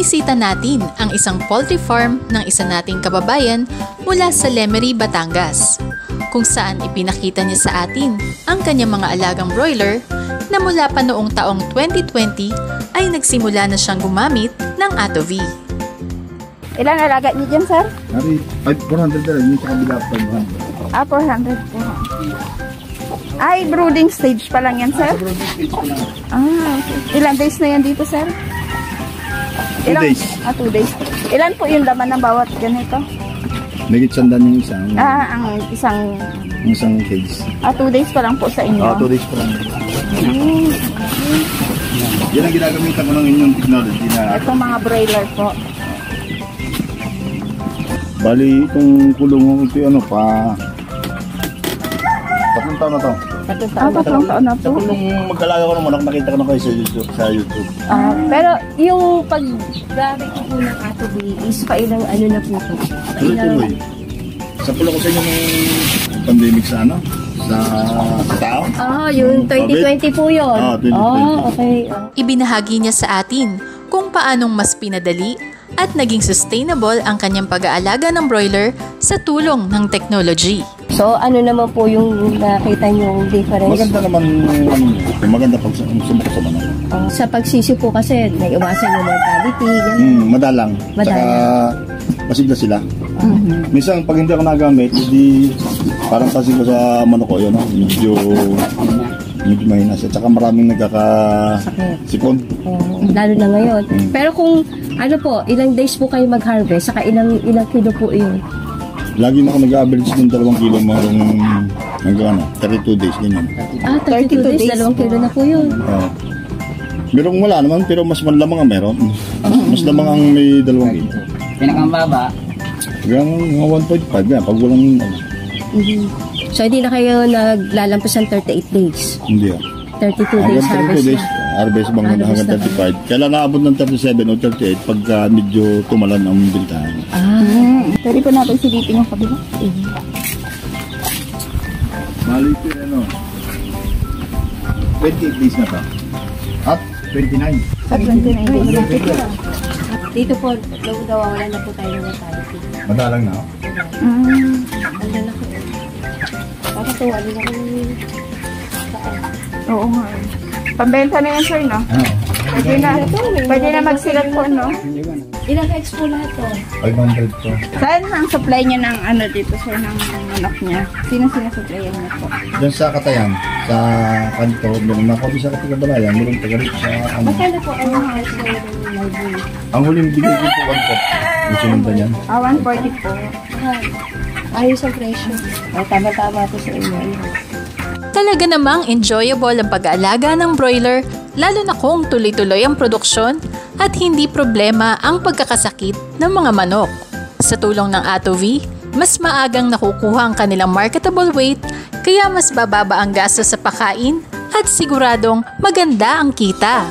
binisita natin ang isang poultry farm ng isa nating kababayan mula sa Lemery, Batangas, kung saan ipinakita niya sa atin ang kanyang mga alagang broiler na mula pa noong taong 2020 ay nagsimula na siyang gumamit ng Atovi. Ilan alaga niyo dyan, sir? 400 na rin, yung sa kabila 500. 400 po. Ay, brooding stage pa lang yan, sir? Brooding stage pa lang. Okay. Ilan days na yan dito, sir? 2 days. 2 days. Ilan po yung laman ng bawat ganito? Nagit sandan yung isang. Ang isang case. 2 days pa lang po sa inyo? 2 days pa lang. Yan ang ginagamitan ko ng inyong technology na. Itong mga broiler po. Bali, itong kulong ito, pa 3 taon na to. 3 taon na po. Nung magkalaga ko ng manok, nakita ko na kayo sa YouTube. Pero yung pag-gamit ko po ng Atovi is pailang ano na po ito? Tuloy-tuloy. Sa pula ko sa inyo ng pandemic sa tao. Yung 2020 po yun. 2020. Okay. Ibinahagi niya sa atin kung paanong mas pinadali at naging sustainable ang kanyang pag-aalaga ng broiler sa tulong ng technology. So, ano naman po yung nakita niyong difference? Maganda naman, maganda pag sumok sa manok. Sa pagsisi po kasi, naiwasan yung mortality, gano'n. Madalang. Saka masigla sila. Minsan, pag hindi ako nagamit, hindi parang pasig ko sa manok ko, yun, medyo mahina siya. Saka maraming nagkakasipon. Lalo na ngayon. Pero kung, ilang days po kayo mag-harvest, saka ilang kilo po yun? Lagi na ako nag-average ng 2 kilo hanggang 32 days, ganyan. 32 days, 2 kilo na po yun. Merong wala naman, pero mas malamang ang meron. Mas lamang ang may 2 kilo. Pinakambaba? Hanggang 1.5 yan, pag walang So, hindi na kayo naglalampas ng 38 days? Hindi 32 days harvest na? Harvest bang hanggang 35. Kailan naabot ng 37 o 38 pagka medyo tumalan ang bintahan. Pwede po natin silipin yung kabila. Mali po 28 days na to. At 29. Sa 29 days na. Dito po, wala na po tayo ng mortality. Madalang na. Ano na ko. Pakatuwa, ano na ko Oo nga. Pambenta na yan, sir, no? Pwede na magsilat po, no? Ilang eggs po lahat to? 500 to. Saan ang supply niya ng dito, sir, ng manok niya? Sino sinasuplayan niya po? Diyan sa Katayan, sa kanto, meron na ako sa Katagabalayan, meron taga-rito sa Magkano po ang house na yung library? Ang huling bigay ko po 140. Yung sinundan yan. 140 po. Ayos ang presyo. Tama-tama po sa inyo. Talaga namang enjoyable ang pag-aalaga ng broiler, lalo na kung tuloy-tuloy ang produksyon at hindi problema ang pagkakasakit ng mga manok. Sa tulong ng Atovi, mas maagang nakukuha ang kanilang marketable weight, kaya mas bababa ang gasto sa pakain at siguradong maganda ang kita.